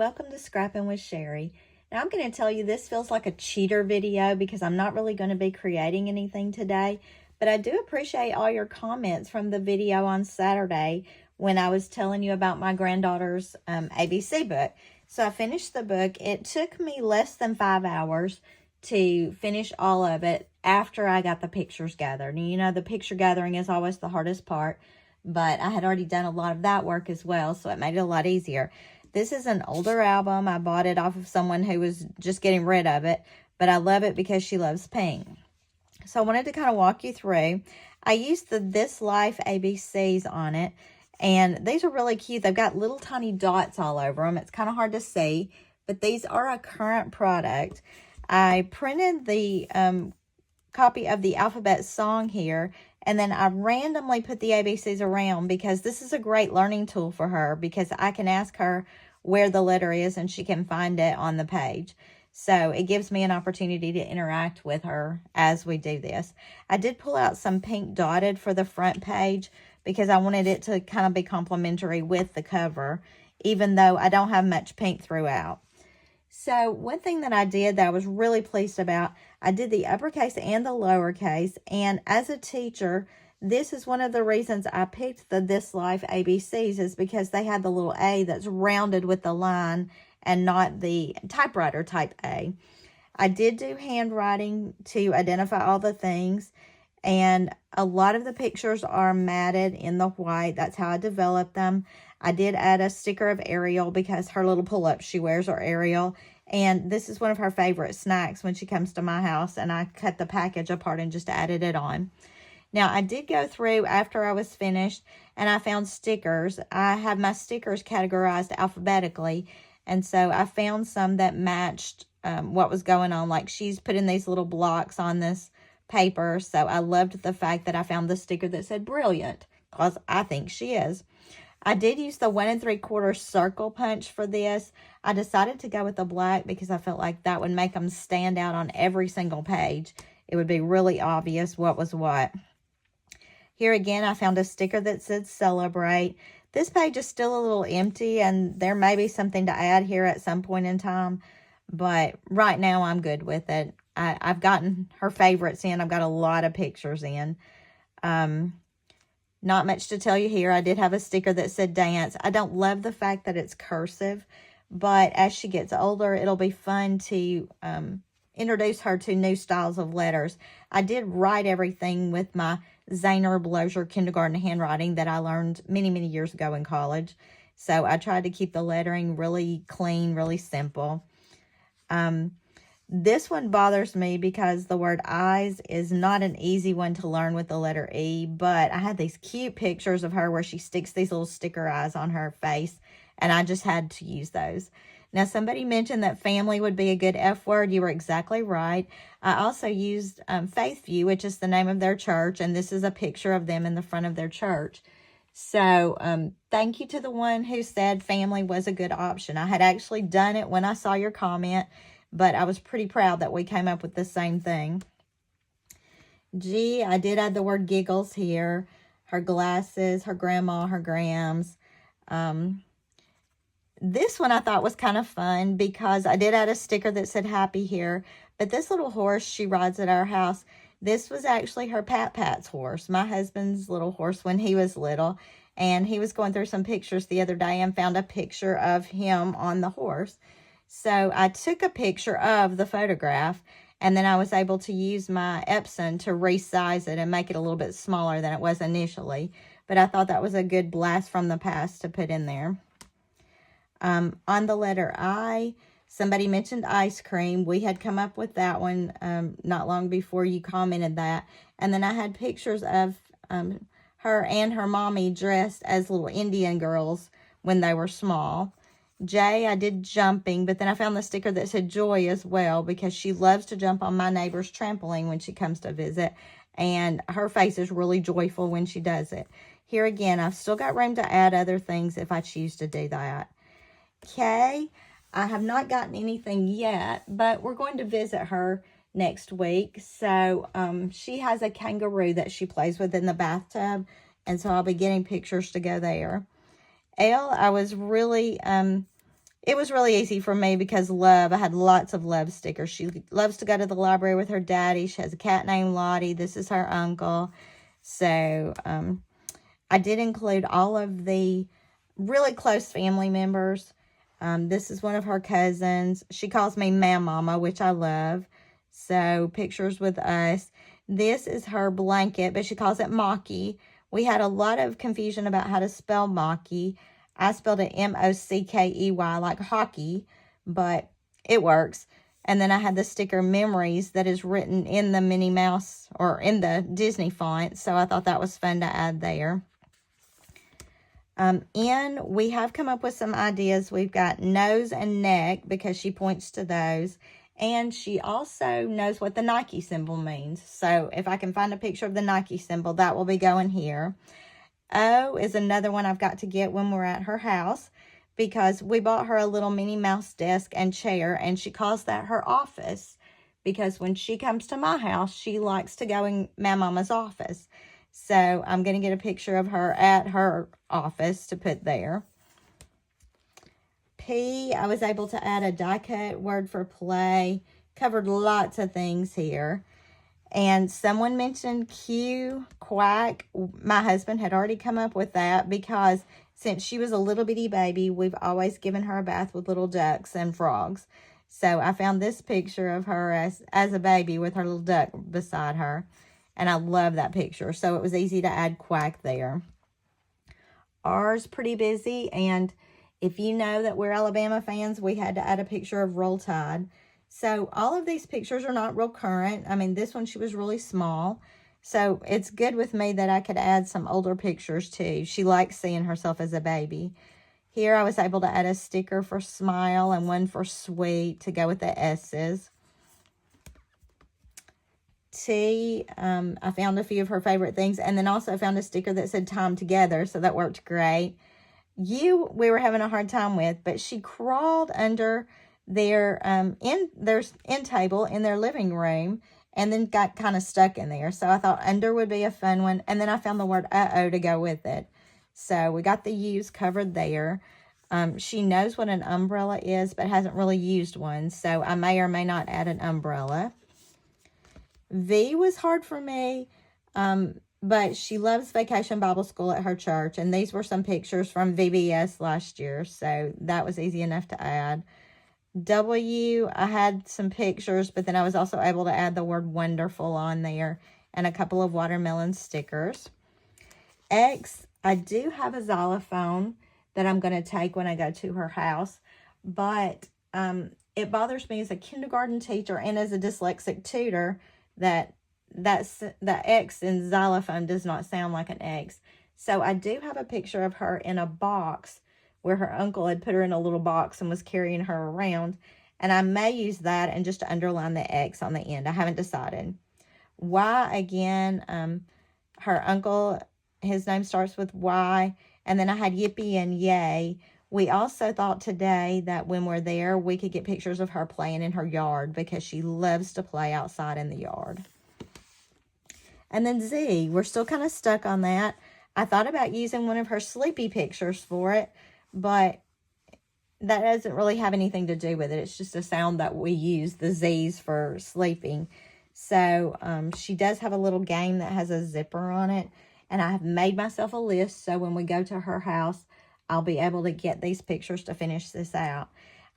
welcome to Scrappin with Sheri. Now I'm going to tell you this feels like a cheater video because I'm not really going to be creating anything today, but I do appreciate all your comments from the video on Saturday when I was telling you about my granddaughter's ABC book. So I finished the book. It took me less than 5 hours to finish all of it after I got the pictures gathered. And you know, the picture gathering is always the hardest part, but I had already done a lot of that work as well, so it made it a lot easier. This is an older album. I bought it off of someone who was just getting rid of it, but I love it because she loves pink. So I wanted to kind of walk you through. I used the This Life ABCs on it, and these are really cute. They've got little tiny dots all over them. It's kind of hard to see, but these are a current product. I printed the copy of the alphabet song here, and then I randomly put the ABCs around because this is a great learning tool for her because I can ask her where the letter is and she can find it on the page. So it gives me an opportunity to interact with her as we do this. I did pull out some pink dotted for the front page because I wanted it to kind of be complementary with the cover, even though I don't have much pink throughout. So one thing that I did that I was really pleased about, I did the uppercase and the lowercase. And as a teacher, this is one of the reasons I picked the This Life ABCs is because they had the little A that's rounded with the line and not the typewriter type A. I did do handwriting to identify all the things. And a lot of the pictures are matted in the white. That's how I developed them. I did add a sticker of Ariel because her little pull-ups she wears are Ariel. And this is one of her favorite snacks when she comes to my house. And I cut the package apart and just added it on. Now, I did go through after I was finished and I found stickers. I have my stickers categorized alphabetically. And so I found some that matched what was going on. Like she's putting these little blocks on this paper. So I loved the fact that I found the sticker that said brilliant because I think she is. I did use the 1 3/4 circle punch for this. I decided to go with the black because I felt like that would make them stand out on every single page. It would be really obvious what was what. Here again, I found a sticker that said celebrate. This page is still a little empty and there may be something to add here at some point in time, but right now I'm good with it. I've gotten her favorites in. I've got a lot of pictures in. Not much to tell you here. I did have a sticker that said dance. I don't love the fact that it's cursive, but as she gets older, it'll be fun to introduce her to new styles of letters. I did write everything with my Zahner Blocher kindergarten handwriting that I learned many, many years ago in college. So I tried to keep the lettering really clean, really simple. This one bothers me because the word eyes is not an easy one to learn with the letter E, but I had these cute pictures of her where she sticks these little sticker eyes on her face, and I just had to use those. Now, somebody mentioned that family would be a good F word. You were exactly right. I also used Faith View, which is the name of their church, and this is a picture of them in the front of their church. So thank you to the one who said family was a good option. I had actually done it when I saw your comment, but I was pretty proud that we came up with the same thing. G, I did add the word giggles here. Her glasses, her grandma, her grams. This one I thought was kind of fun because I did add a sticker that said happy here. But this little horse she rides at our house, this was actually her Pat's horse, my husband's little horse when he was little. And he was going through some pictures the other day and found a picture of him on the horse. So I took a picture of the photograph and then I was able to use my Epson to resize it and make it a little bit smaller than it was initially. But I thought that was a good blast from the past to put in there. On the letter I, somebody mentioned ice cream. We had come up with that one not long before you commented that. And then I had pictures of her and her mommy dressed as little Indian girls when they were small. J, I did jumping, but then I found the sticker that said joy as well because she loves to jump on my neighbor's trampoline when she comes to visit, and her face is really joyful when she does it. Here again, I've still got room to add other things if I choose to do that. K, I have not gotten anything yet, but we're going to visit her next week. So she has a kangaroo that she plays with in the bathtub, and so I'll be getting pictures to go there. L, I was really it was really easy for me because I had lots of Love stickers. She loves to go to the library with her daddy. She has a cat named Lottie. This is her uncle. So, I did include all of the really close family members. This is one of her cousins. She calls me Mama, which I love. So, pictures with us. This is her blanket, but she calls it Mocky. We had a lot of confusion about how to spell Mocky. I spelled it Mockey like hockey, but it works. And then I had the sticker Memories that is written in the Minnie Mouse or in the Disney font. So I thought that was fun to add there. We have come up with some ideas. We've got nose and neck because she points to those. And she also knows what the Nike symbol means. So if I can find a picture of the Nike symbol, that will be going here. O is another one I've got to get when we're at her house because we bought her a little Minnie Mouse desk and chair, and she calls that her office because when she comes to my house, she likes to go in Mama's office. So I'm going to get a picture of her at her office to put there. P, I was able to add a die cut word for play. Covered lots of things here. And someone mentioned Q, quack. My husband had already come up with that because since she was a little bitty baby, we've always given her a bath with little ducks and frogs. So I found this picture of her as a baby with her little duck beside her. And I love that picture. So it was easy to add quack there. R's pretty busy. And if you know that we're Alabama fans, we had to add a picture of Roll Tide. So all of these pictures are not real current. I mean, this one, she was really small. So it's good with me that I could add some older pictures too. She likes seeing herself as a baby. Here I was able to add a sticker for smile and one for sweet to go with the S's. T, I found a few of her favorite things. And then also found a sticker that said time together. So that worked great. U, we were having a hard time with, but she crawled under their end table in their living room and then got kind of stuck in there. So I thought under would be a fun one. And then I found the word uh-oh to go with it. So we got the U's covered there. She knows what an umbrella is, but hasn't really used one. So I may or may not add an umbrella. V was hard for me, but she loves Vacation Bible School at her church. And these were some pictures from VBS last year. So that was easy enough to add. W, I had some pictures, but then I was also able to add the word wonderful on there and a couple of watermelon stickers. X, I do have a xylophone that I'm going to take when I go to her house, but it bothers me as a kindergarten teacher and as a dyslexic tutor that the X in xylophone does not sound like an X. So I do have a picture of her in a box where her uncle had put her in a little box and was carrying her around. And I may use that and just underline the X on the end. I haven't decided. Y, again, her uncle, his name starts with Y. And then I had Yippee and Yay. We also thought today that when we're there, we could get pictures of her playing in her yard because she loves to play outside in the yard. And then Z, we're still kind of stuck on that. I thought about using one of her sleepy pictures for it, but that doesn't really have anything to do with it. It's just a sound that we use, the Z's for sleeping. So she does have a little game that has a zipper on it. And I have made myself a list so when we go to her house, I'll be able to get these pictures to finish this out.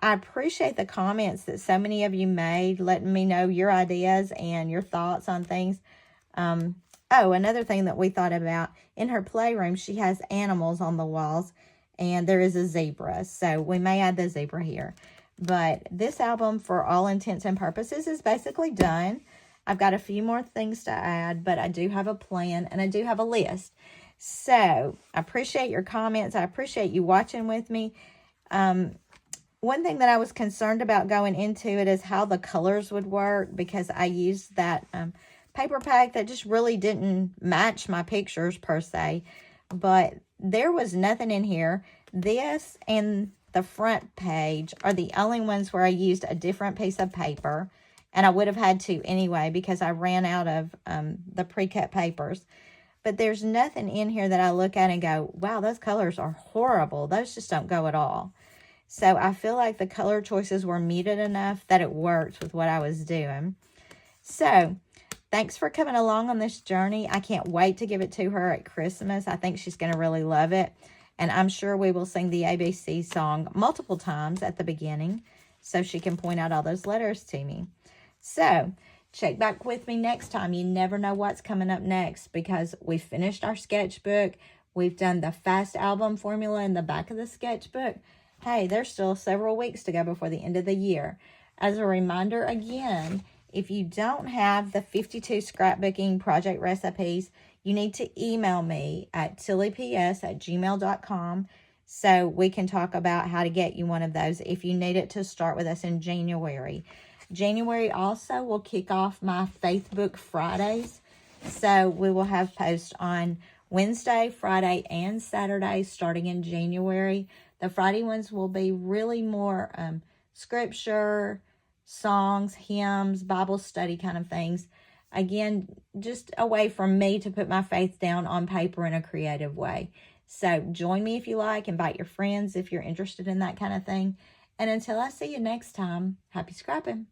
I appreciate the comments that so many of you made, letting me know your ideas and your thoughts on things. Oh, another thing that we thought about, in her playroom, she has animals on the walls. And there is a zebra, so we may add the zebra here. But this album, for all intents and purposes, is basically done. I've got a few more things to add, but I do have a plan, and I do have a list. So, I appreciate your comments. I appreciate you watching with me. One thing that I was concerned about going into it is how the colors would work, because I used that paper pack that just really didn't match my pictures, per se. But there was nothing in here. This and the front page are the only ones where I used a different piece of paper. And I would have had to anyway because I ran out of the pre-cut papers. But there's nothing in here that I look at and go, wow, those colors are horrible. Those just don't go at all. So I feel like the color choices were muted enough that it worked with what I was doing. So thanks for coming along on this journey. I can't wait to give it to her at Christmas. I think she's going to really love it. And I'm sure we will sing the ABC song multiple times at the beginning so she can point out all those letters to me. So check back with me next time. You never know what's coming up next because we finished our sketchbook. We've done the fast album formula in the back of the sketchbook. Hey, there's still several weeks to go before the end of the year. As a reminder again, if you don't have the 52 scrapbooking project recipes, you need to email me at tilleyps@gmail.com so we can talk about how to get you one of those if you need it to start with us in January. January also will kick off my Faith Book Fridays. So we will have posts on Wednesday, Friday, and Saturday starting in January. The Friday ones will be really more scripture, songs, hymns, Bible study kind of things. Again, just a way for me to put my faith down on paper in a creative way. So join me if you like. Invite your friends if you're interested in that kind of thing. And until I see you next time, happy scrapping.